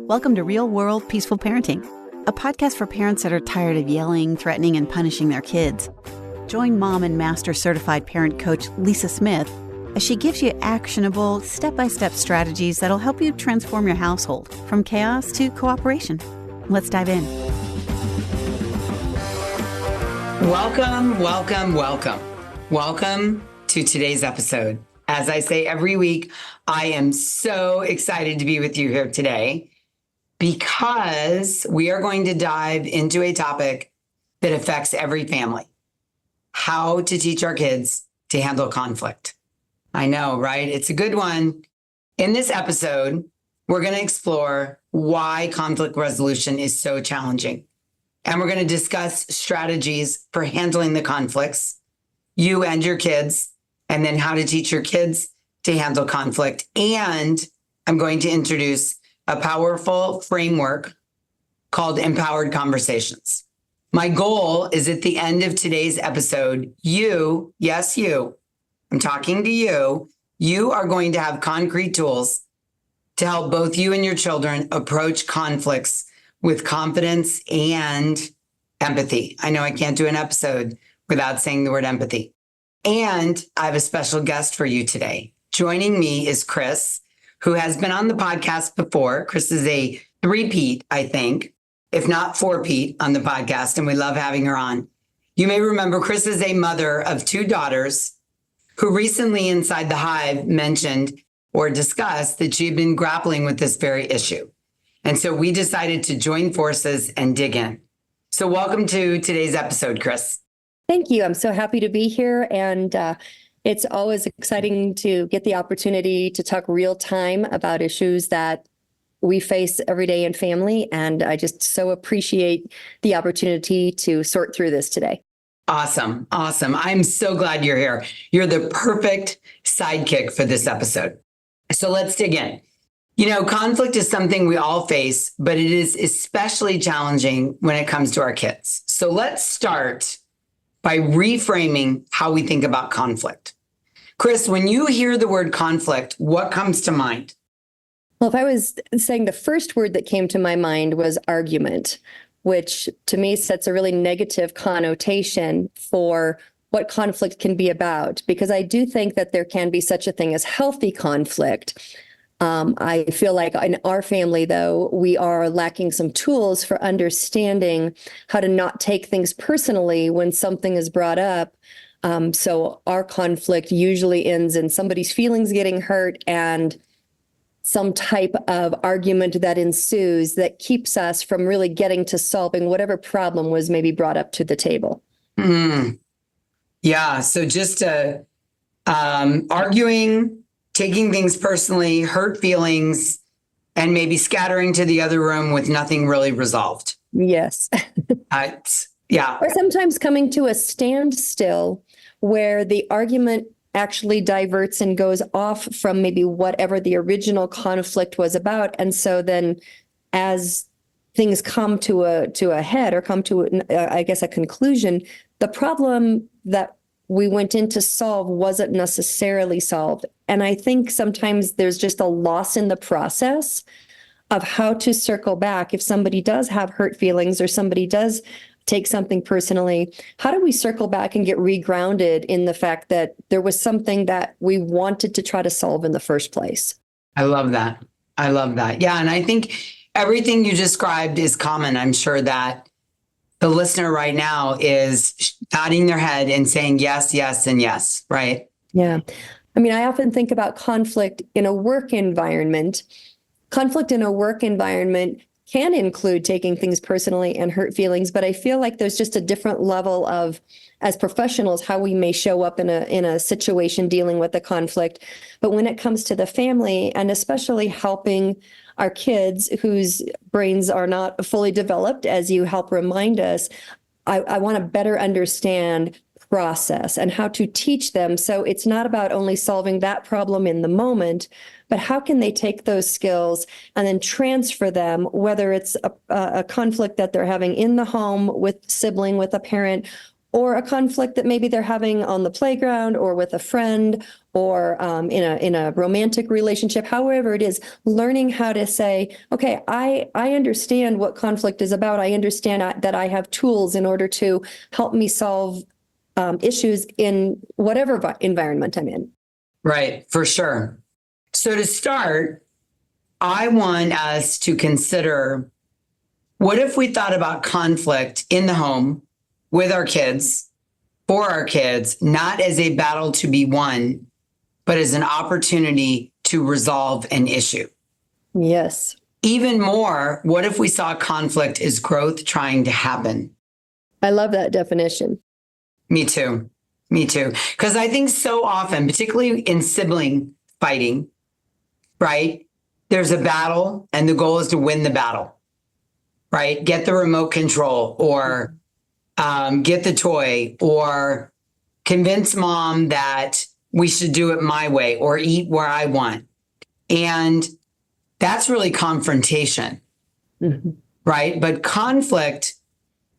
Welcome to Real World Peaceful Parenting, a podcast for parents that are tired of yelling, threatening, and punishing their kids. Join mom and master certified parent coach Lisa Smith as she gives you actionable, step-by-step strategies that'll help you transform your household from chaos to cooperation. Let's dive in. Welcome to today's episode. As I say every week, I am so excited to be with you here today because we are going to dive into a topic that affects every family: how to teach our kids to handle conflict. I know, right? It's a good one. In this episode, we're going to explore why conflict resolution is so challenging. And we're going to discuss strategies for handling the conflicts, you and your kids, and then how to teach your kids to handle conflict. And I'm going to introduce a powerful framework called Empowered Conversations. My goal is at the end of today's episode, you, yes, you, I'm talking to you, you are going to have concrete tools to help both you and your children approach conflicts with confidence and empathy. I know I can't do an episode without saying the word empathy. And I have a special guest for you today. Joining me is Kris, who has been on the podcast before. Kris is a three-peat, I think, if not four-peat on the podcast, and we love having her on. You may remember Kris is a mother of two daughters who recently Inside the Hive mentioned or discussed that she had been grappling with this very issue. And so we decided to join forces and dig in. So welcome to today's episode, Kris. Thank you. I'm so happy to be here. And it's always exciting to get the opportunity to talk real time about issues that we face every day in family. And I just so appreciate the opportunity to sort through this today. Awesome. I'm so glad you're here. You're the perfect sidekick for this episode. So let's dig in. You know, conflict is something we all face, but it is especially challenging when it comes to our kids. So let's start by reframing how we think about conflict. Kris, when you hear the word conflict, what comes to mind? Well, if I was saying the first word that came to my mind was argument, which to me sets a really negative connotation for what conflict can be about, because I do think that there can be such a thing as healthy conflict. I feel like in our family, though, we are lacking some tools for understanding how to not take things personally when something is brought up. So our conflict usually ends in somebody's feelings getting hurt and some type of argument that ensues that keeps us from really getting to solving whatever problem was maybe brought up to the table. Yeah. So just arguing, taking things personally, hurt feelings, and maybe scattering to the other room with nothing really resolved. Yes. Yeah. Or sometimes coming to a standstill where the argument actually diverts and goes off from maybe whatever the original conflict was about. And so then as things come to a head or come to, a conclusion, the problem that we went in to solve wasn't necessarily solved. And I think sometimes there's just a loss in the process of how to circle back. If somebody does have hurt feelings or somebody does take something personally, how do we circle back and get regrounded in the fact that there was something that we wanted to try to solve in the first place? I love that. Yeah. And I think everything you described is common. I'm sure that the listener right now is nodding their head and saying yes, yes, and yes, right? Yeah. I mean, I often think about conflict in a work environment. Conflict in a work environment can include taking things personally and hurt feelings, but I feel like there's just a different level of, as professionals, how we may show up in a situation dealing with a conflict. But when it comes to the family, and especially helping our kids whose brains are not fully developed, as you help remind us, I want to better understand process and how to teach them. So it's not about only solving that problem in the moment, but how can they take those skills and then transfer them, whether it's a conflict that they're having in the home with sibling, with a parent, or a conflict that maybe they're having on the playground or with a friend or in a romantic relationship, however it is, learning how to say, okay, I understand what conflict is about. I understand that I have tools in order to help me solve issues in whatever environment I'm in. Right, for sure. So to start, I want us to consider, what if we thought about conflict in the home with our kids, for our kids, not as a battle to be won, but as an opportunity to resolve an issue? Yes. Even more, what if we saw conflict as growth trying to happen? I love that definition. Me too. Me too. Because I think so often, particularly in sibling fighting, right? There's a battle and the goal is to win the battle, right? Get the remote control or get the toy or convince mom that we should do it my way or eat where I want. And that's really confrontation, right? But conflict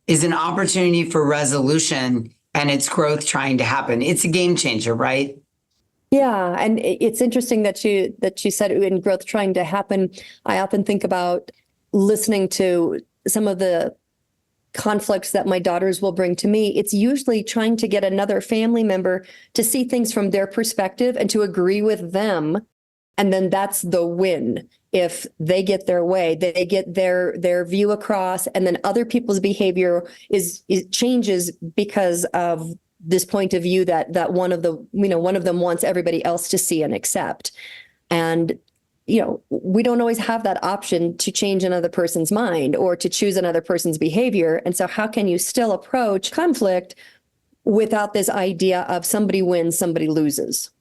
is an opportunity for resolution and it's growth trying to happen. It's a game changer, right? Yeah, and it's interesting that you said in growth trying to happen. I often think about listening to some of the conflicts that my daughters will bring to me. It's usually trying to get another family member to see things from their perspective and to agree with them. And then that's the win. If they get their way, they get their view across, and then other people's behavior changes because of this point of view that one of them wants everybody else to see and accept. And we don't always have that option to change another person's mind or to choose another person's behavior. And so how can you still approach conflict without this idea of somebody wins, somebody loses?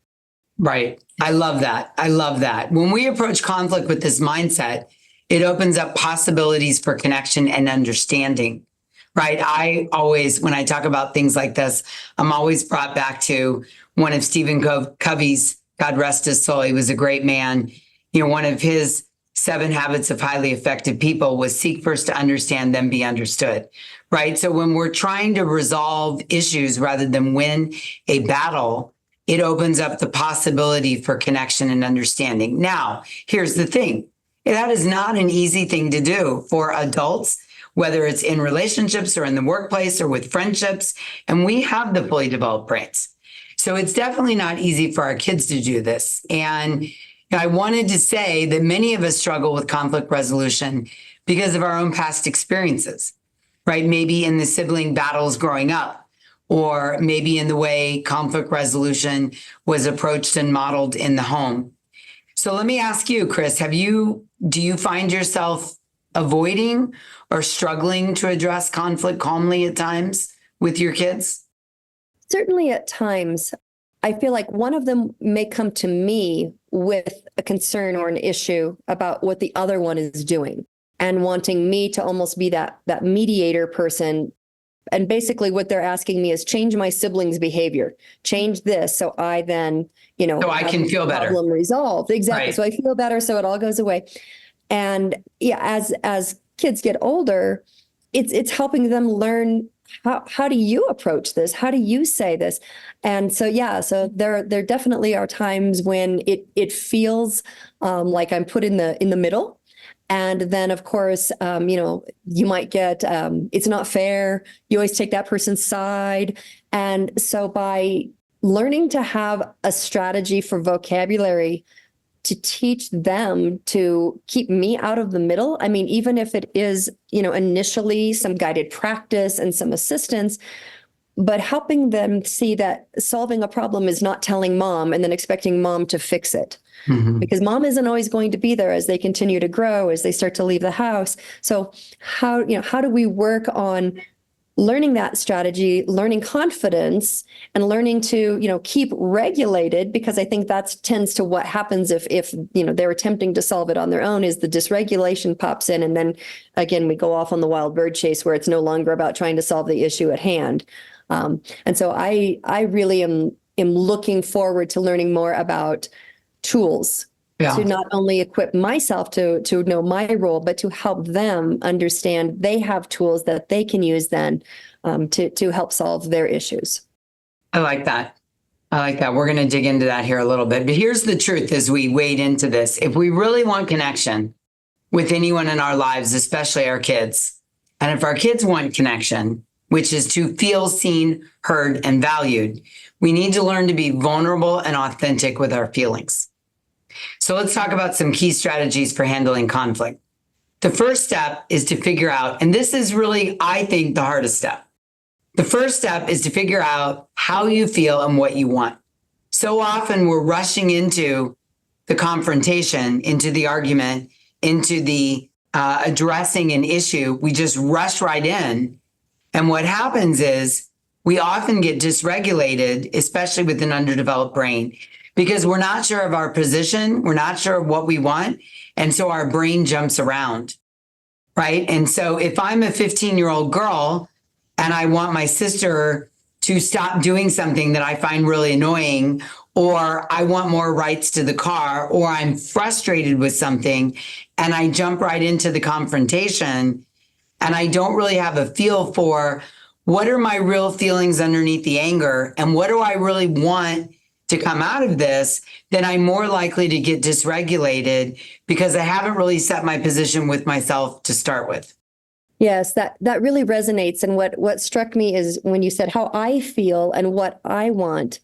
Right. I love that. I love that. When we approach conflict with this mindset, it opens up possibilities for connection and understanding, right? I always, when I talk about things like this, I'm always brought back to one of Stephen Covey's, God rest his soul. He was a great man. One of his 7 habits of highly effective people was seek first to understand, then be understood, right? So when we're trying to resolve issues rather than win a battle, it opens up the possibility for connection and understanding. Now, here's the thing. That is not an easy thing to do for adults, whether it's in relationships or in the workplace or with friendships, and we have the fully developed brains. So it's definitely not easy for our kids to do this. And I wanted to say that many of us struggle with conflict resolution because of our own past experiences, right? Maybe in the sibling battles growing up, or maybe in the way conflict resolution was approached and modeled in the home. So let me ask you, Kris, do you find yourself avoiding or struggling to address conflict calmly at times with your kids? Certainly at times. I feel like one of them may come to me with a concern or an issue about what the other one is doing and wanting me to almost be that mediator person. And basically what they're asking me is change my sibling's behavior, change this. So I then, so I can feel better. Problem resolved. Exactly. Right. So I feel better. So it all goes away. And yeah, as kids get older, it's helping them learn how do you approach this? How do you say this? And so, yeah, so there definitely are times when it feels like I'm put in the middle. And then, of course, you might get, it's not fair. You always take that person's side. And so by learning to have a strategy for vocabulary to teach them to keep me out of the middle. I mean, even if it is, initially some guided practice and some assistance, but helping them see that solving a problem is not telling mom and then expecting mom to fix it. Mm-hmm. Because mom isn't always going to be there as they continue to grow, as they start to leave the house. So how do we work on learning that strategy, learning confidence, and learning to, keep regulated, because I think that tends to what happens if they're attempting to solve it on their own, is the dysregulation pops in. And then again, we go off on the wild bird chase where it's no longer about trying to solve the issue at hand. And so I really am looking forward to learning more about tools Yeah. to not only equip myself to know my role, but to help them understand they have tools that they can use then to help solve their issues. I like that. I like that. We're going to dig into that here a little bit. But here's the truth as we wade into this. If we really want connection with anyone in our lives, especially our kids, and if our kids want connection, which is to feel seen, heard, and valued, we need to learn to be vulnerable and authentic with our feelings. So let's talk about some key strategies for handling conflict. The first step is to figure out, and this is really, I think, the hardest step. The first step is to figure out how you feel and what you want. So often we're rushing into the confrontation, into the argument, into the addressing an issue. We just rush right in. And what happens is we often get dysregulated, especially with an underdeveloped brain, because we're not sure of our position. We're not sure of what we want. And so our brain jumps around, right? And so if I'm a 15-year-old girl and I want my sister to stop doing something that I find really annoying, or I want more rights to the car, or I'm frustrated with something and I jump right into the confrontation and I don't really have a feel for what are my real feelings underneath the anger and what do I really want to come out of this, then I'm more likely to get dysregulated because I haven't really set my position with myself to start with. Yes, that really resonates. And what struck me is when you said how I feel and what I want,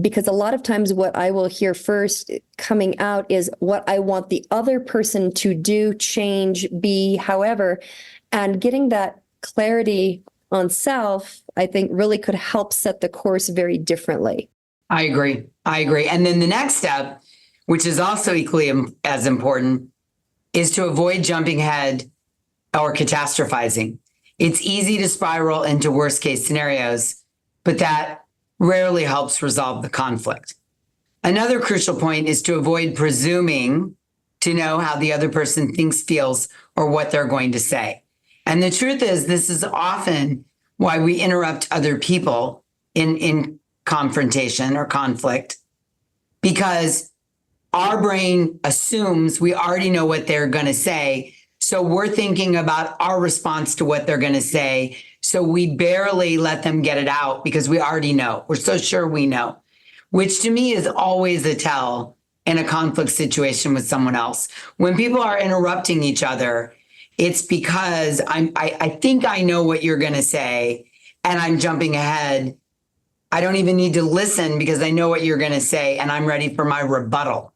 because a lot of times what I will hear first coming out is what I want the other person to do, change, be, however, and getting that clarity on self, I think really could help set the course very differently. I agree. And then the next step, which is also equally as important, is to avoid jumping ahead or catastrophizing. It's easy to spiral into worst case scenarios, but that rarely helps resolve the conflict. Another crucial point is to avoid presuming to know how the other person thinks, feels, or what they're going to say. And the truth is, this is often why we interrupt other people in confrontation or conflict, because our brain assumes we already know what they're going to say. So we're thinking about our response to what they're going to say. So we barely let them get it out because we already know. We're so sure we know, which to me is always a tell in a conflict situation with someone else. When people are interrupting each other, it's because I think I know what you're going to say and I'm jumping ahead. I don't even need to listen because I know what you're going to say and I'm ready for my rebuttal.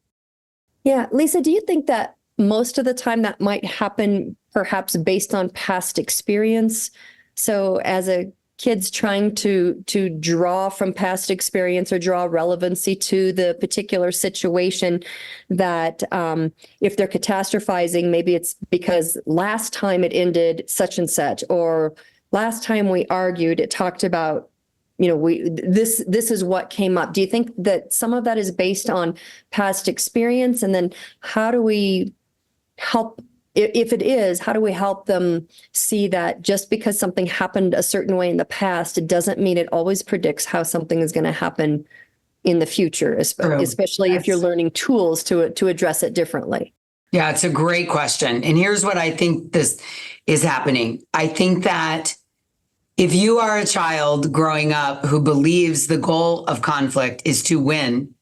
Yeah. Lisa, do you think that most of the time that might happen perhaps based on past experience? So as a kid's trying to draw from past experience or draw relevancy to the particular situation, that if they're catastrophizing, maybe it's because last time it ended such and such, or last time we argued, it talked about, this is what came up. Do you think that some of that is based on past experience? And then how do we help, if it is, how do we help them see that just because something happened a certain way in the past, it doesn't mean it always predicts how something is going to happen in the future, especially if you're learning tools to address it differently? Yeah, it's a great question. And here's what I think this is happening. I think that if you are a child growing up who believes the goal of conflict is to win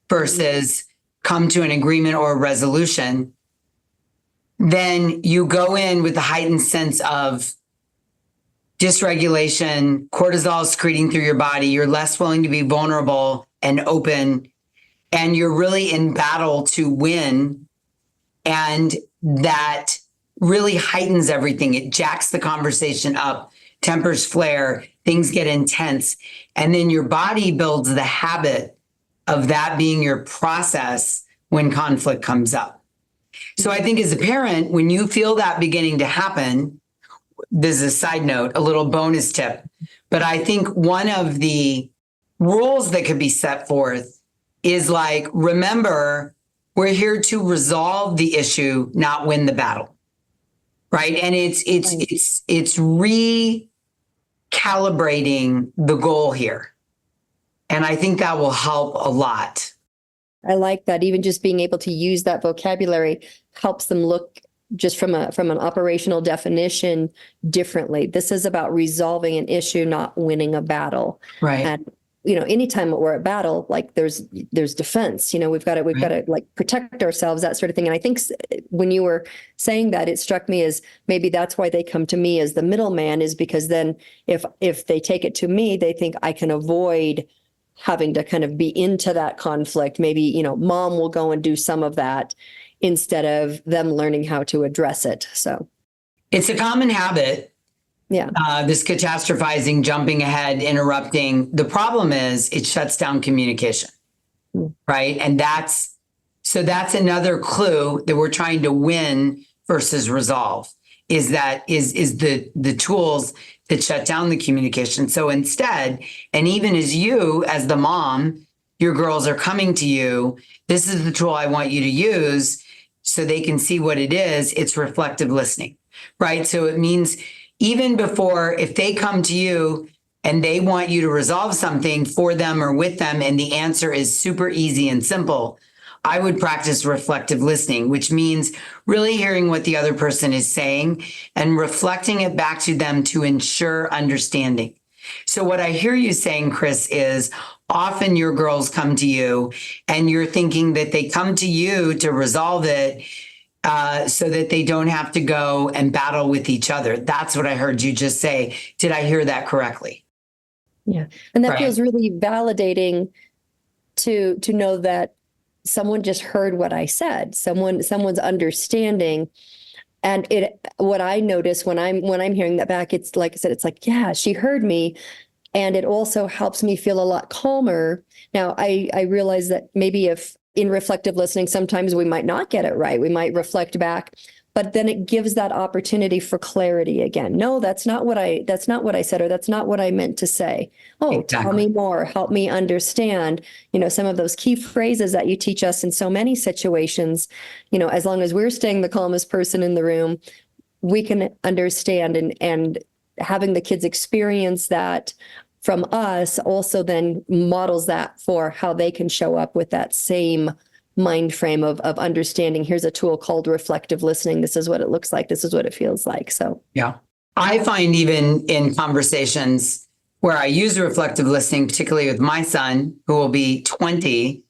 versus come to an agreement or a resolution, then you go in with a heightened sense of dysregulation, cortisol secreting through your body. You're less willing to be vulnerable and open, and you're really in battle to win. And that really heightens everything. It jacks the conversation up, tempers flare, things get intense. And then your body builds the habit of that being your process when conflict comes up. So I think as a parent, when you feel that beginning to happen, this is a side note, a little bonus tip, but I think one of the rules that could be set forth is like, remember, we're here to resolve the issue, not win the battle, right? And it's recalibrating the goal here. And I think that will help a lot. I like that. Even just being able to use that vocabulary helps them look just from an operational definition differently. This is about resolving an issue, not winning a battle. Right. And anytime we're at battle, like there's defense. We've got to like protect ourselves, that sort of thing. And I think when you were saying that, it struck me as maybe that's why they come to me as the middleman, is because then if they take it to me, they think I can avoid having to kind of be into that conflict. Maybe, mom will go and do some of that instead of them learning how to address it. So it's a common habit. Yeah. This catastrophizing, jumping ahead, interrupting. The problem is it shuts down communication. Right. And that's another clue that we're trying to win versus resolve, is the tools that shut down the communication. So instead, and even as the mom, your girls are coming to you, this is the tool I want you to use so they can see what it is. It's reflective listening, right? So it means even before, if they come to you and they want you to resolve something for them or with them, and the answer is super easy and simple, I would practice reflective listening, which means really hearing what the other person is saying and reflecting it back to them to ensure understanding. So what I hear you saying, Kris, is often your girls come to you and you're thinking that they come to you to resolve it so that they don't have to go and battle with each other. That's what I heard you just say. Did I hear that correctly? Yeah. And that Right. feels really validating to know that someone just heard what I said. Someone's understanding. And what I notice when I'm hearing that back, it's like I said, it's like, yeah, she heard me. And it also helps me feel a lot calmer. Now, I realize that maybe if in reflective listening, sometimes we might not get it right. We might reflect back, but then it gives that opportunity for clarity again. No, that's not what I said, or that's not what I meant to say. Oh, Exactly. Tell me more, help me understand, some of those key phrases that you teach us in so many situations. As long as we're staying the calmest person in the room, we can understand, and having the kids experience that from us also then models that for how they can show up with that same mind frame of understanding. Here's a tool called reflective listening. This is what it looks like. This is what it feels like. So, yeah. I find even in conversations where I use reflective listening, particularly with my son, who will be 20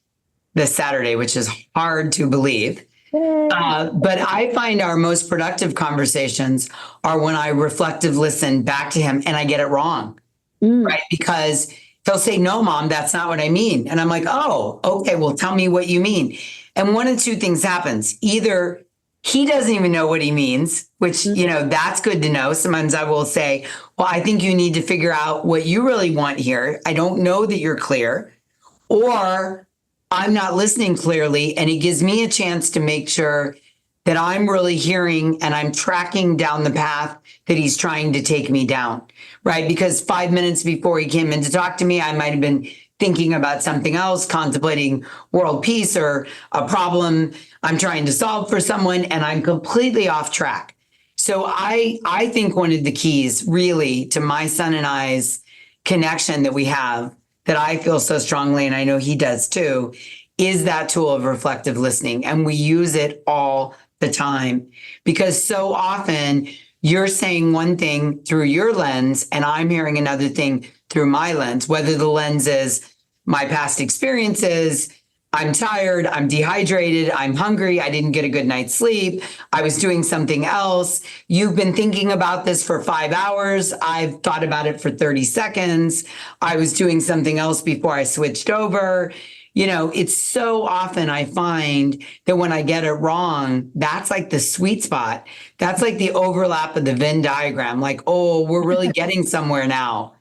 this Saturday, which is hard to believe. But I find our most productive conversations are when I reflective listen back to him and I get it wrong. Right? Because he'll say, no, mom, that's not what I mean. And I'm like, oh, okay, well, tell me what you mean. And one of two things happens. Either he doesn't even know what he means, which, that's good to know. Sometimes I will say, well, I think you need to figure out what you really want here. I don't know that you're clear, or I'm not listening clearly. And it gives me a chance to make sure that I'm really hearing and I'm tracking down the path that he's trying to take me down, right? Because 5 minutes before he came in to talk to me, I might have been thinking about something else, contemplating world peace or a problem I'm trying to solve for someone, and I'm completely off track. So I think one of the keys really to my son and I's connection that we have, that I feel so strongly, and I know he does too, is that tool of reflective listening. And we use it all the time, because so often you're saying one thing through your lens and I'm hearing another thing through my lens, whether the lens is my past experiences, I'm tired, I'm dehydrated, I'm hungry, I didn't get a good night's sleep, I was doing something else. You've been thinking about this for 5 hours. I've thought about it for 30 seconds. I was doing something else before I switched over. It's so often I find that when I get it wrong, that's like the sweet spot. That's like the overlap of the Venn diagram. Like, oh, we're really getting somewhere now.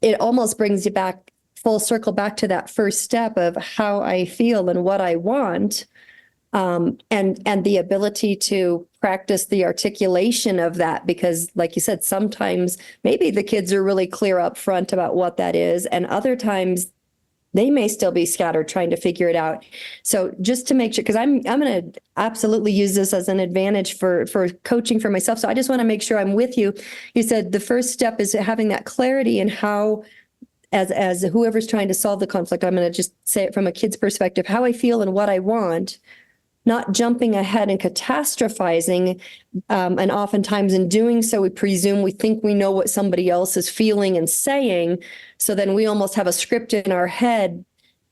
It almost brings you back full circle back to that first step of how I feel and what I want, and the ability to practice the articulation of that. Because like you said, sometimes maybe the kids are really clear up front about what that is, and other times they may still be scattered trying to figure it out. So just to make sure, because I'm going to absolutely use this as an advantage for coaching for myself. So I just want to make sure I'm with you. You said the first step is having that clarity in how as whoever's trying to solve the conflict, I'm going to just say it from a kid's perspective, how I feel and what I want, not jumping ahead and catastrophizing. And oftentimes in doing so, we think we know what somebody else is feeling and saying. So then we almost have a script in our head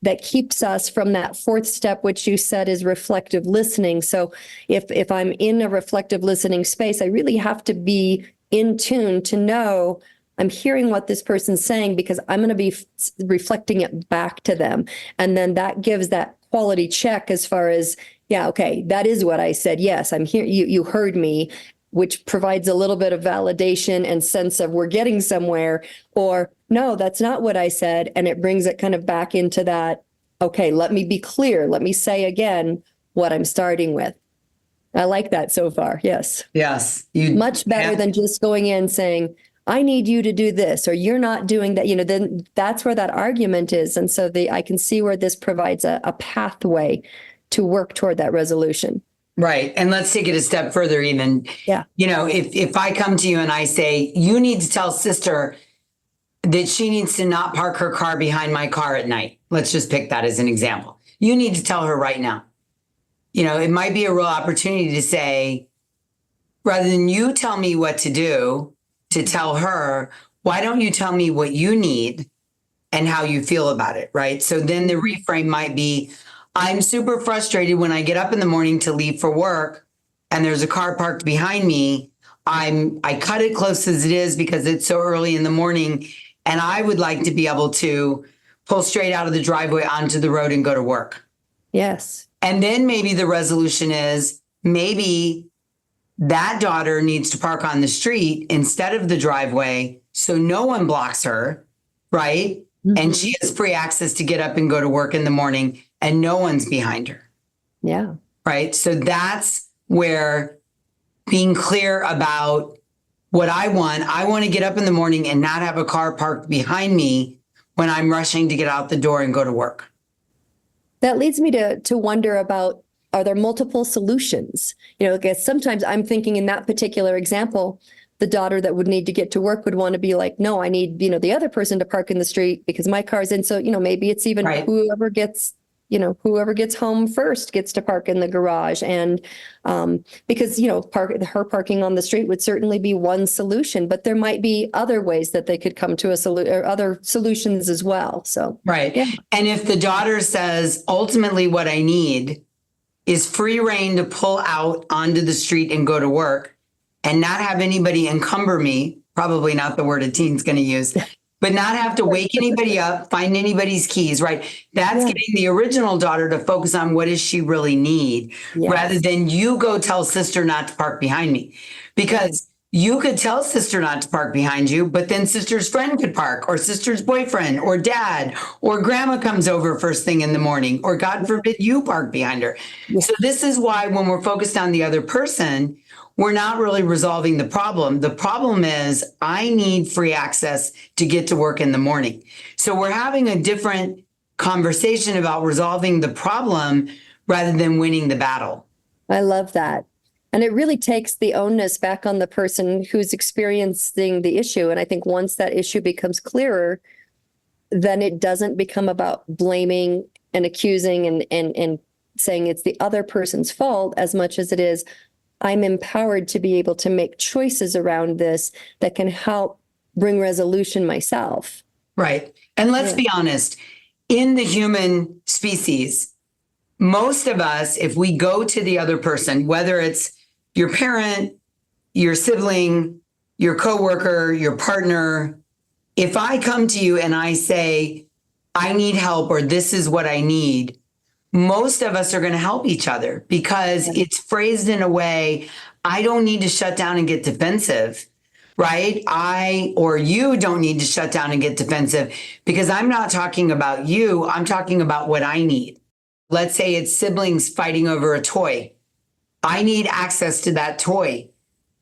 that keeps us from that fourth step, which you said is reflective listening. So if I'm in a reflective listening space, I really have to be in tune to know I'm hearing what this person's saying, because I'm going to be reflecting it back to them. And then that gives that quality check as far as, yeah, okay, that is what I said. Yes, I'm here. You heard me, which provides a little bit of validation and sense of we're getting somewhere. Or no, that's not what I said. And it brings it kind of back into that, okay, let me be clear. Let me say again what I'm starting with. I like that so far. Yes. Yes. Much better than just going in saying, I need you to do this, or you're not doing that. Then that's where that argument is. And so I can see where this provides a pathway to work toward that resolution. Right. And let's take it a step further even. Yeah. If I come to you and I say, you need to tell sister that she needs to not park her car behind my car at night. Let's just pick that as an example. You need to tell her right now. It might be a real opportunity to say, rather than you tell me what to do, to tell her, why don't you tell me what you need and how you feel about it, right? So then the reframe might be, I'm super frustrated when I get up in the morning to leave for work and there's a car parked behind me. I cut it close as it is because it's so early in the morning, and I would like to be able to pull straight out of the driveway onto the road and go to work. Yes. And then maybe the resolution is maybe that daughter needs to park on the street instead of the driveway so no one blocks her, right? Mm-hmm. And she has free access to get up and go to work in the morning and no one's behind her. Yeah. Right. So that's where being clear about what I want to get up in the morning and not have a car parked behind me when I'm rushing to get out the door and go to work. That leads me to wonder about, are there multiple solutions? Because sometimes I'm thinking in that particular example, the daughter that would need to get to work would want to be like, no, I need, the other person to park in the street because my car's in. So, maybe it's even right. Whoever gets home first gets to park in the garage. And because, her parking on the street would certainly be one solution, but there might be other ways that they could come to a solution, or other solutions as well. So, right. Yeah. And if the daughter says, ultimately what I need is free reign to pull out onto the street and go to work and not have anybody encumber me, probably not the word a teen's going to use, but not have to wake anybody up, find anybody's keys, right? That's getting the original daughter to focus on what does she really need, rather than you go tell sister not to park behind me. Because you could tell sister not to park behind you, but then sister's friend could park, or sister's boyfriend, or dad, or grandma comes over first thing in the morning, or God forbid you park behind her. Yeah. So this is why when we're focused on the other person, we're not really resolving the problem. The problem is I need free access to get to work in the morning. So we're having a different conversation about resolving the problem rather than winning the battle. I love that. And it really takes the onus back on the person who's experiencing the issue. And I think once that issue becomes clearer, then it doesn't become about blaming and accusing and saying it's the other person's fault as much as it is, I'm empowered to be able to make choices around this that can help bring resolution myself. Right. And let's be honest, in the human species, most of us, if we go to the other person, whether it's your parent, your sibling, your coworker, your partner, if I come to you and I say, I need help, or this is what I need, most of us are going to help each other because it's phrased in a way, I don't need to shut down and get defensive, right? I or you don't need to shut down and get defensive because I'm not talking about you. I'm talking about what I need. Let's say it's siblings fighting over a toy. I need access to that toy.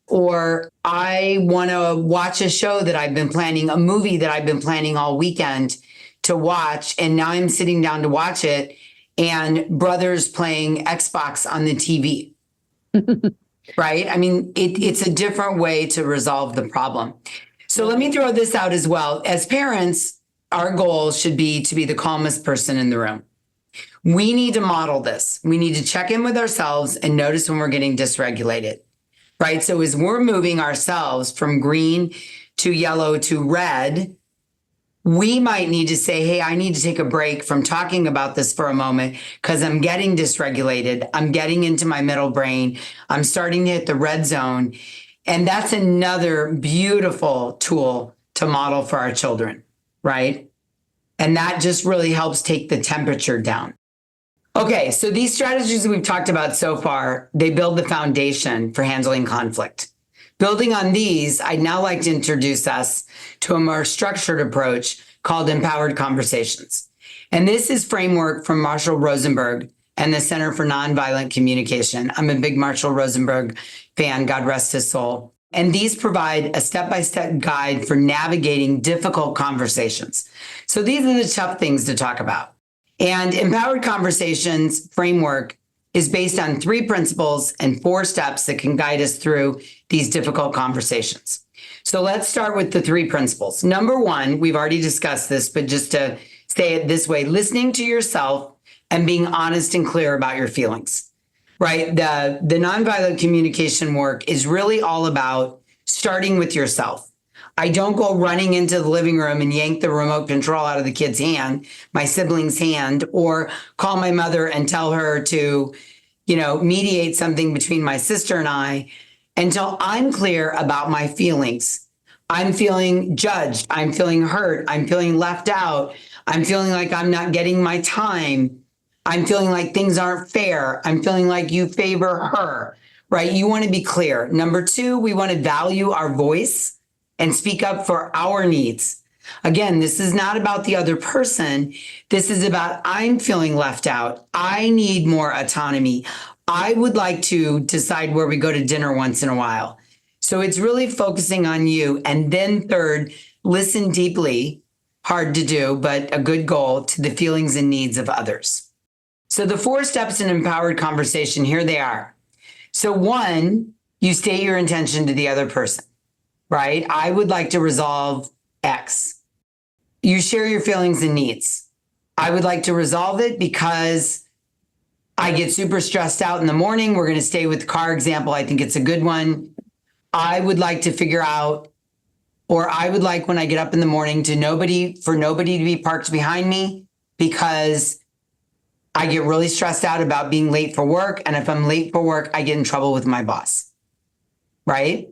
Or I want to watch a show that I've been planning, a movie that I've been planning all weekend to watch. And now I'm sitting down to watch it and brother's playing Xbox on the TV. Right? I mean, it's a different way to resolve the problem. So let me throw this out as well. As parents, our goal should be to be the calmest person in the room. We need to model this. We need to check in with ourselves and notice when we're getting dysregulated, right? So as we're moving ourselves from green to yellow to red, we might need to say, hey, I need to take a break from talking about this for a moment because I'm getting dysregulated. I'm getting into my middle brain. I'm starting to hit the red zone. And that's another beautiful tool to model for our children, right? And that just really helps take the temperature down. Okay, so these strategies we've talked about so far, they build the foundation for handling conflict. Building on these, I'd now like to introduce us to a more structured approach called Empowered Conversations. And this is framework from Marshall Rosenberg and the Center for Nonviolent Communication. I'm a big Marshall Rosenberg fan, God rest his soul. And these provide a step-by-step guide for navigating difficult conversations. So these are the tough things to talk about. And Empowered Conversations framework is based on 3 principles and 4 steps that can guide us through these difficult conversations. So let's start with the 3 principles. Number 1, we've already discussed this, but just to say it this way, listening to yourself and being honest and clear about your feelings, right? The nonviolent communication work is really all about starting with yourself. I don't go running into the living room and yank the remote control out of the kid's hand, my sibling's hand, or call my mother and tell her to, mediate something between my sister and I until I'm clear about my feelings. I'm feeling judged. I'm feeling hurt. I'm feeling left out. I'm feeling like I'm not getting my time. I'm feeling like things aren't fair. I'm feeling like you favor her, right? You want to be clear. Number 2, we want to value our voice and speak up for our needs. Again, this is not about the other person. This is about I'm feeling left out. I need more autonomy. I would like to decide where we go to dinner once in a while. So it's really focusing on you. And then 3rd, listen deeply, hard to do, but a good goal, to the feelings and needs of others. So the 4 steps in empowered conversation, here they are. So 1, you state your intention to the other person. Right? I would like to resolve X. You share your feelings and needs. I would like to resolve it because I get super stressed out in the morning. We're going to stay with the car example. I think it's a good one. I would like to figure out, or I would like when I get up in the morning for nobody to be parked behind me because I get really stressed out about being late for work. And if I'm late for work, I get in trouble with my boss. Right?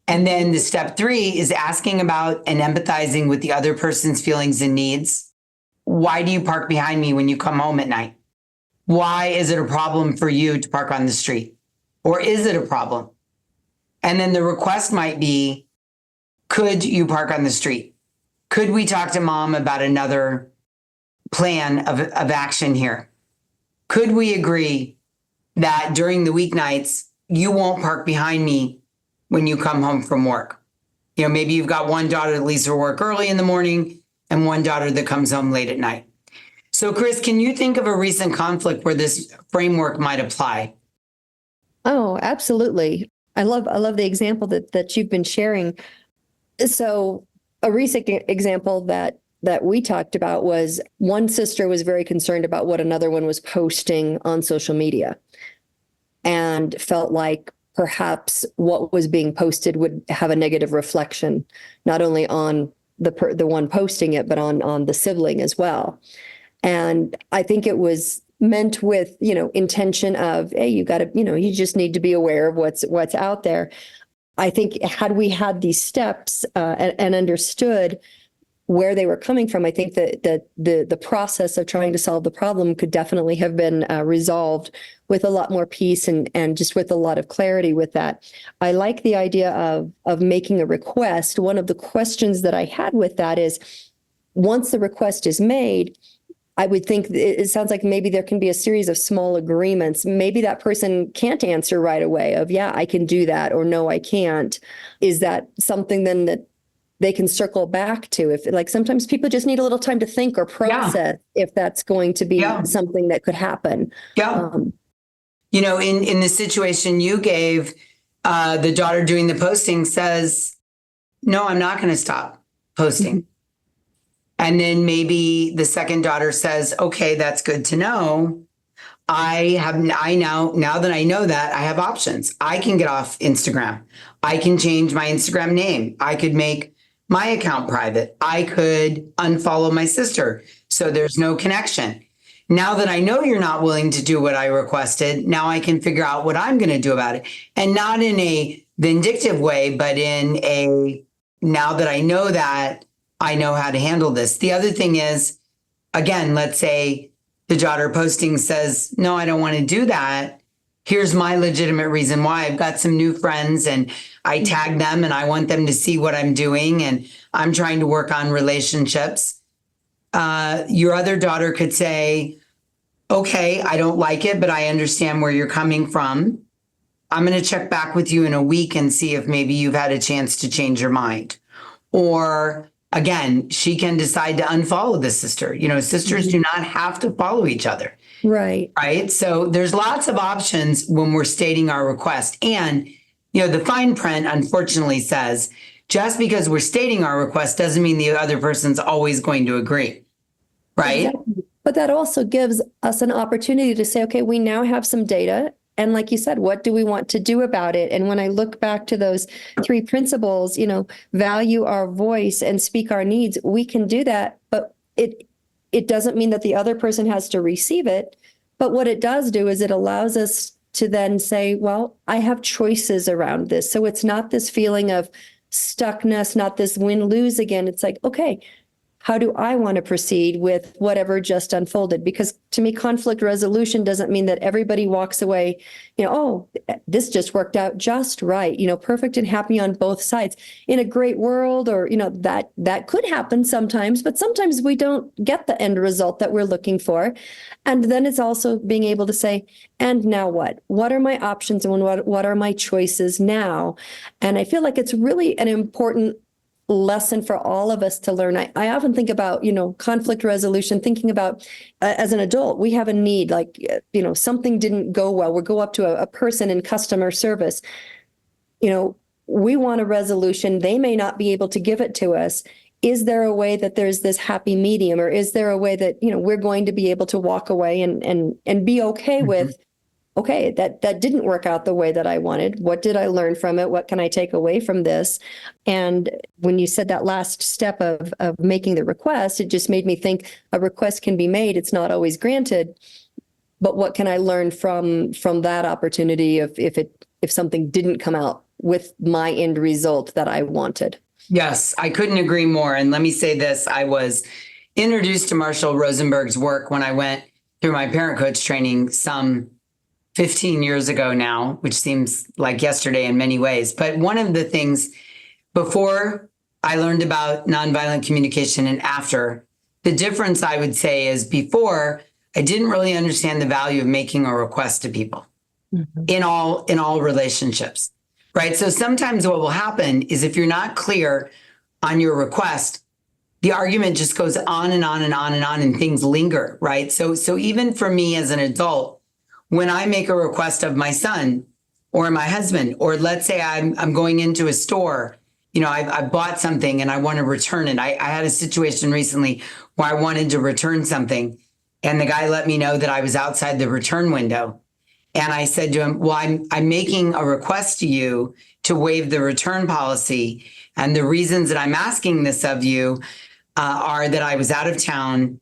And then the step 3 is asking about and empathizing with the other person's feelings and needs. Why do you park behind me when you come home at night? Why is it a problem for you to park on the street? Or is it a problem? And then the request might be, could you park on the street? Could we talk to mom about another plan of action here? Could we agree that during the weeknights, you won't park behind me when you come home from work? Maybe you've got one daughter that leaves for work early in the morning and one daughter that comes home late at night. So Kris, can you think of a recent conflict where this framework might apply? Oh, absolutely. I love the example that you've been sharing. So a recent example that we talked about was one sister was very concerned about what another one was posting on social media and felt like perhaps what was being posted would have a negative reflection, not only on the one posting it, but on the sibling as well. And I think it was meant with, intention of, hey, you got to, you just need to be aware of what's out there. I think had we had these steps and understood where they were coming from, I think that the process of trying to solve the problem could definitely have been resolved with a lot more peace and just with a lot of clarity with that. I like the idea of making a request. One of the questions that I had with that is, once the request is made, I would think it sounds like maybe there can be a series of small agreements. Maybe that person can't answer right away of, yeah, I can do that, or no, I can't. Is that something then that they can circle back to? If sometimes people just need a little time to think or process if that's going to be something that could happen. Yeah. In the situation you gave, the daughter doing the posting says, no, I'm not going to stop posting. And then maybe the second daughter says, okay, that's good to know. Now that I know that, I have options. I can get off Instagram. I can change my Instagram name. I could make my account private. I could unfollow my sister so there's no connection. Now that I know you're not willing to do what I requested, now I can figure out what I'm going to do about it. And not in a vindictive way, but in a, now that I know that, I know how to handle this. The other thing is, again, let's say the daughter posting says, no, I don't want to do that. Here's my legitimate reason why. I've got some new friends and I tag them and I want them to see what I'm doing and I'm trying to work on relationships. Your other daughter could say, okay, I don't like it, but I understand where you're coming from. I'm going to check back with you in a week and see if maybe you've had a chance to change your mind. Or again, she can decide to unfollow the sister. Sisters do not have to follow each other. Right. Right. So there's lots of options when we're stating our request. And, the fine print, unfortunately, says just because we're stating our request doesn't mean the other person's always going to agree. Right. Exactly. But that also gives us an opportunity to say, okay, we now have some data. And like you said, what do we want to do about it? And when I look back to those 3 principles, value our voice and speak our needs, we can do that. But it doesn't mean that the other person has to receive it. But what it does do is it allows us to then say, well, I have choices around this. So it's not this feeling of stuckness, not this win-lose again. It's like, okay, how do I want to proceed with whatever just unfolded? Because to me, conflict resolution doesn't mean that everybody walks away, oh, this just worked out just right, perfect and happy on both sides. In a great world, or, that could happen sometimes, but sometimes we don't get the end result that we're looking for. And then it's also being able to say, and now what? What are my options and what are my choices now? And I feel like it's really an important lesson for all of us to learn. I often think about, conflict resolution, thinking about as an adult, we have a need, like, something didn't go well. We'll go up to a person in customer service. We want a resolution. They may not be able to give it to us. Is there a way that there's this happy medium, or is there a way that, we're going to be able to walk away and be okay with, okay, that didn't work out the way that I wanted. What did I learn from it? What can I take away from this? And when you said that last step of making the request, it just made me think a request can be made. It's not always granted. But what can I learn from that opportunity if something didn't come out with my end result that I wanted? Yes, I couldn't agree more. And let me say this. I was introduced to Marshall Rosenberg's work when I went through my parent coach training some 15 years ago now, which seems like yesterday in many ways. But one of the things before I learned about nonviolent communication and after, the difference I would say is before, I didn't really understand the value of making a request to people in all relationships, right? So sometimes what will happen is if you're not clear on your request, the argument just goes on and on and on and on and things linger, right? So even for me as an adult, when I make a request of my son or my husband, or let's say I'm going into a store, I bought something and I want to return it. I had a situation recently where I wanted to return something and the guy let me know that I was outside the return window. And I said to him, well, I'm making a request to you to waive the return policy. And the reasons that I'm asking this of you are that I was out of town.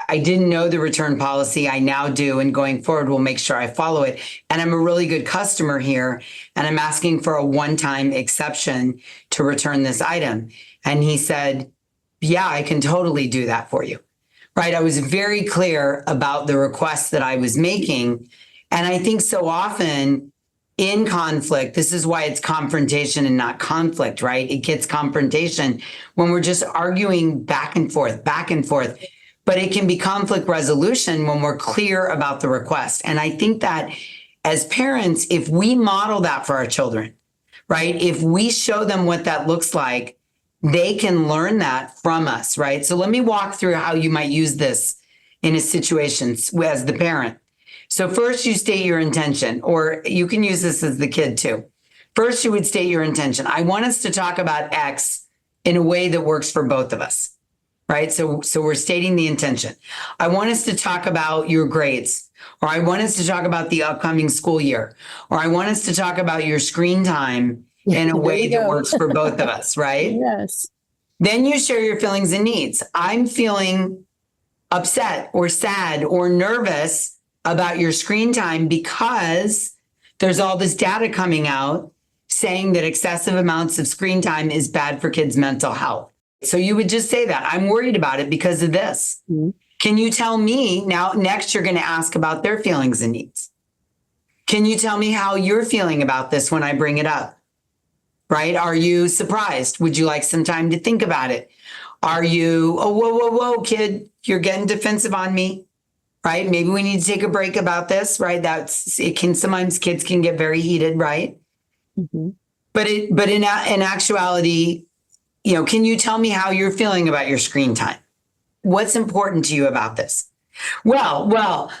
I didn't know the return policy. I now do. And going forward, we'll make sure I follow it. And I'm a really good customer here. And I'm asking for a one-time exception to return this item. And he said, yeah, I can totally do that for you. Right. I was very clear about the request that I was making. And I think so often in conflict, this is why it's confrontation and not conflict, right? It gets confrontation when we're just arguing back and forth. But it can be conflict resolution when we're clear about the request. And I think that as parents, if we model that for our children, right? If we show them what that looks like, they can learn that from us, right? So let me walk through how you might use this in a situation as the parent. So first you state your intention, or you can use this as the kid too. First, you would state your intention. I want us to talk about X in a way that works for both of us. right? So we're stating the intention. I want us to talk about your grades, or I want us to talk about the upcoming school year, or I want us to talk about your screen time in a way that works for both of us, right? Yes. Then you share your feelings and needs. I'm feeling upset or sad or nervous about your screen time because there's all this data coming out saying that excessive amounts of screen time is bad for kids' mental health. So you would just say that I'm worried about it because of this. Mm-hmm. Can you tell me now, next you're going to ask about their feelings and needs. Can you tell me how you're feeling about this when I bring it up? Right? Are you surprised? Would you like some time to think about it? Are you, oh, whoa, kid, you're getting defensive on me, right? Maybe we need to take a break about this, right? Sometimes kids can get very heated, right? Mm-hmm. But in actuality, can you tell me how you're feeling about your screen time? What's important to you about this? Well,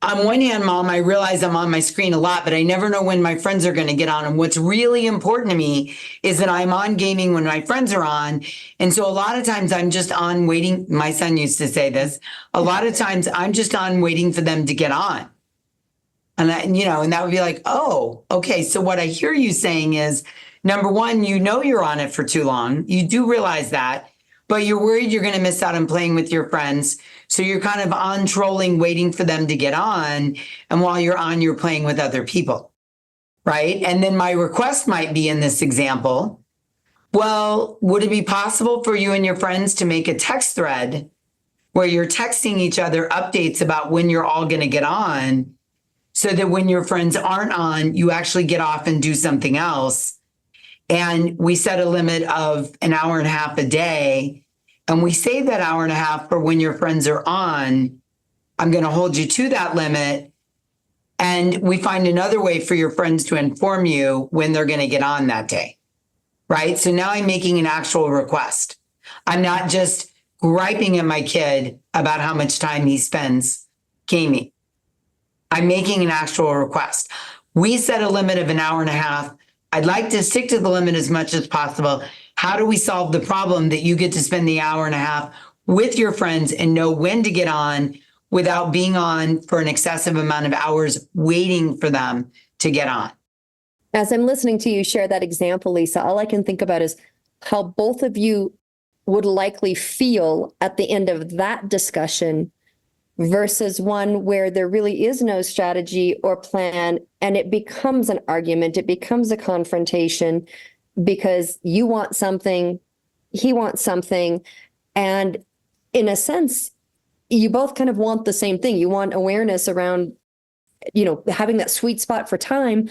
on one hand, Mom, I realize I'm on my screen a lot, but I never know when my friends are going to get on. And what's really important to me is that I'm on gaming when my friends are on. And so a lot of times I'm just on waiting. My son used to say this. A lot of times I'm just on waiting for them to get on. And that would be like, oh, okay. So what I hear you saying is, number one, you're on it for too long. You do realize that, but you're worried you're going to miss out on playing with your friends. So you're kind of on trolling, waiting for them to get on. And while you're on, you're playing with other people, right? And then my request might be in this example, well, would it be possible for you and your friends to make a text thread where you're texting each other updates about when you're all going to get on, so that when your friends aren't on, you actually get off and do something else? And we set a limit of an hour and a half a day. And we save that hour and a half for when your friends are on. I'm going to hold you to that limit. And we find another way for your friends to inform you when they're going to get on that day, right? So now I'm making an actual request. I'm not just griping at my kid about how much time he spends gaming. I'm making an actual request. We set a limit of an hour and a half. I'd like to stick to the limit as much as possible. How do we solve the problem that you get to spend the hour and a half with your friends and know when to get on without being on for an excessive amount of hours waiting for them to get on? As I'm listening to you share that example, Lisa, all I can think about is how both of you would likely feel at the end of that discussion versus one where there really is no strategy or plan, and it becomes an argument, it becomes a confrontation because you want something, he wants something, and in a sense, you both kind of want the same thing. You want awareness around, having that sweet spot for time,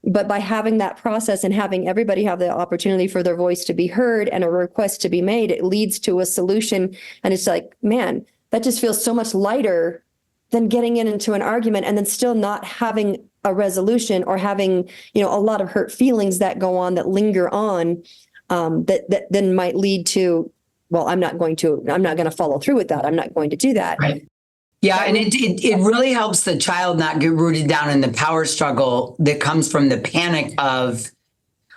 but by having that process and having everybody have the opportunity for their voice to be heard and a request to be made, it leads to a solution. And it's like, man, that just feels so much lighter than getting into an argument and then still not having a resolution or having, a lot of hurt feelings that go on, that linger on, that then might lead to, well, I'm not going to follow through with that. I'm not going to do that. Right. Yeah. And it really helps the child not get rooted down in the power struggle that comes from the panic of,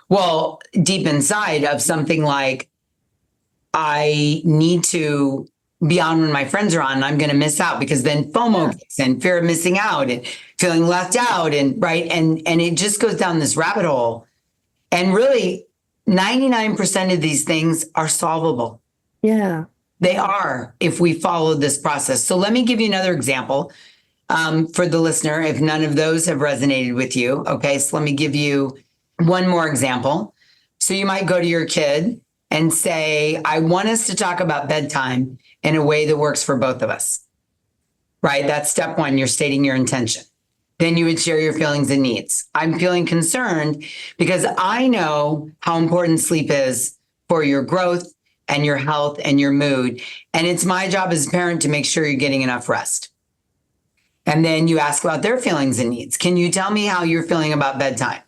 well, deep inside of something like, I need to be on when my friends are on, and I'm going to miss out, because then FOMO kicks in, fear of missing out and feeling left out, and right. And it just goes down this rabbit hole. And really 99% of these things are solvable. Yeah, they are, if we follow this process. So let me give you another example for the listener, if none of those have resonated with you. Okay. So let me give you one more example. So you might go to your kid and say, I want us to talk about bedtime in a way that works for both of us, right? That's step one. You're stating your intention. Then you would share your feelings and needs. I'm feeling concerned because I know how important sleep is for your growth and your health and your mood. And it's my job as a parent to make sure you're getting enough rest. And then you ask about their feelings and needs. Can you tell me how you're feeling about bedtime?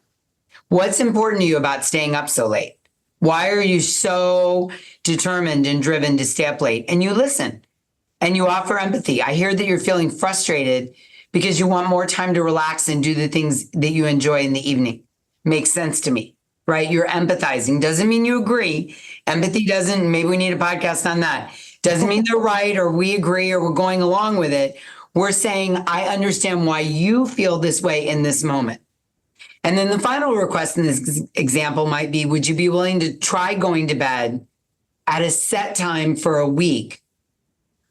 What's important to you about staying up so late? Why are you so determined and driven to stay up late? And you listen and you offer empathy. I hear that you're feeling frustrated because you want more time to relax and do the things that you enjoy in the evening. Makes sense to me, right? You're empathizing. Doesn't mean you agree. Empathy doesn't, maybe we need a podcast on that. Doesn't mean they're right or we agree or we're going along with it. We're saying, I understand why you feel this way in this moment. And then the final request in this example might be, would you be willing to try going to bed at a set time for a week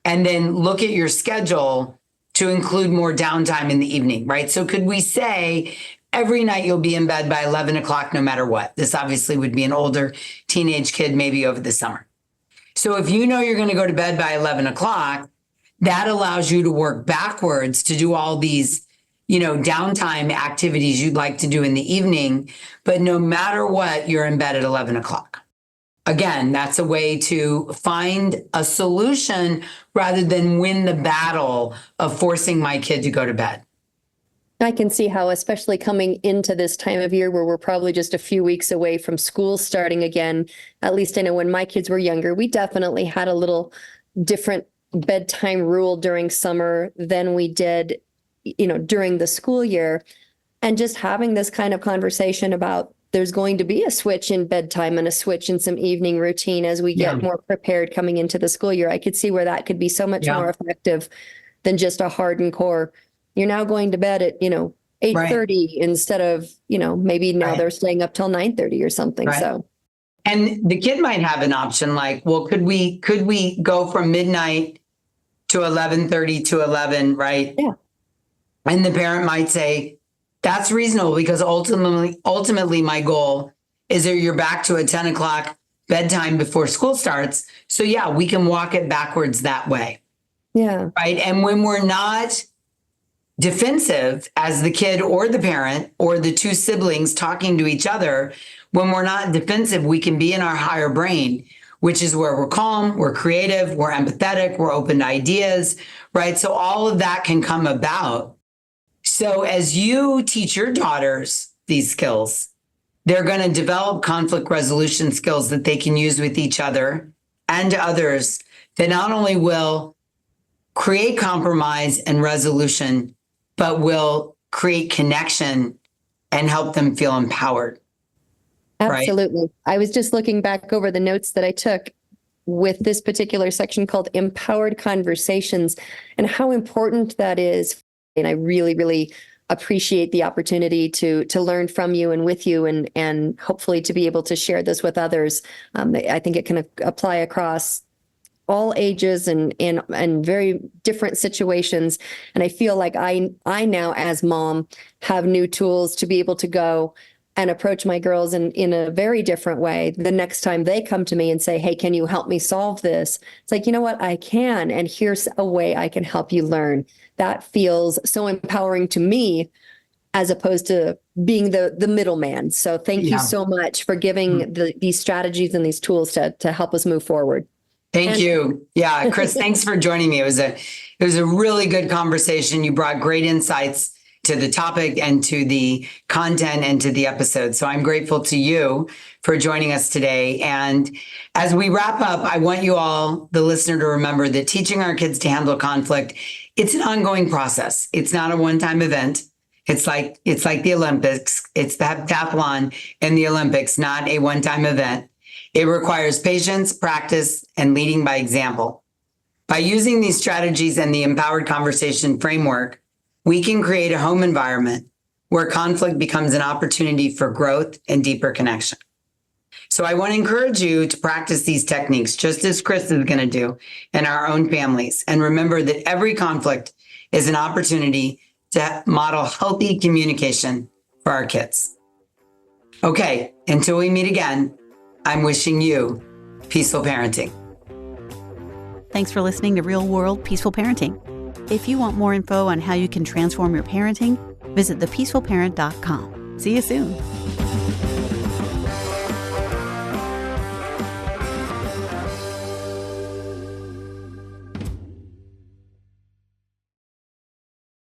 and then look at your schedule to include more downtime in the evening, right? So could we say every night you'll be in bed by 11 o'clock no matter what? This obviously would be an older teenage kid, maybe over the summer. So if you know you're going to go to bed by 11 o'clock, that allows you to work backwards to do all these, downtime activities you'd like to do in the evening. But no matter what, you're in bed at 11 o'clock. Again, that's a way to find a solution rather than win the battle of forcing my kid to go to bed. I can see how, especially coming into this time of year where we're probably just a few weeks away from school starting again. At least I know when my kids were younger, we definitely had a little different bedtime rule during summer than we did, during the school year. And just having this kind of conversation about there's going to be a switch in bedtime and a switch in some evening routine as we get more prepared coming into the school year. I could see where that could be so much more effective than just a hardened core. You're now going to bed at, 8:30 instead of, maybe now they're staying up till 9:30 or something. Right. So, and the kid might have an option like, well, could we go from midnight to 11:30 to 11, right? Yeah. And the parent might say, that's reasonable because ultimately my goal is that you're back to a 10 o'clock bedtime before school starts. So yeah, we can walk it backwards that way. Yeah. Right. And when we're not defensive as the kid or the parent or the two siblings talking to each other, when we're not defensive, we can be in our higher brain, which is where we're calm, we're creative, we're empathetic, we're open to ideas, right? So all of that can come about. So as you teach your daughters these skills, they're going to develop conflict resolution skills that they can use with each other and others that not only will create compromise and resolution, but will create connection and help them feel empowered. Absolutely. Right? I was just looking back over the notes that I took with this particular section called Empowered Conversations and how important that is. And I really, really appreciate the opportunity to learn from you and with you and hopefully to be able to share this with others. I think it can apply across all ages and very different situations. And I feel like I now as mom have new tools to be able to go and approach my girls in a very different way. The next time they come to me and say, hey, can you help me solve this? It's like, you know what, I can. And here's a way I can help you learn. That feels so empowering to me as opposed to being the middleman. So thank you so much for giving these strategies and these tools to help us move forward. Thank you. Yeah, Kris, thanks for joining me. It was a really good conversation. You brought great insights to the topic and to the content and to the episode. So I'm grateful to you for joining us today. And as we wrap up, I want you all, the listener, to remember that teaching our kids to handle conflict, it's an ongoing process. It's not a one-time event. It's like the Olympics. It's the heptathlon in the Olympics, not a one-time event. It requires patience, practice, and leading by example. By using these strategies and the empowered conversation framework, we can create a home environment where conflict becomes an opportunity for growth and deeper connection. So I want to encourage you to practice these techniques, just as Kris is going to do in our own families. And remember that every conflict is an opportunity to model healthy communication for our kids. Okay, until we meet again, I'm wishing you peaceful parenting. Thanks for listening to Real World Peaceful Parenting. If you want more info on how you can transform your parenting, visit thepeacefulparent.com. See you soon.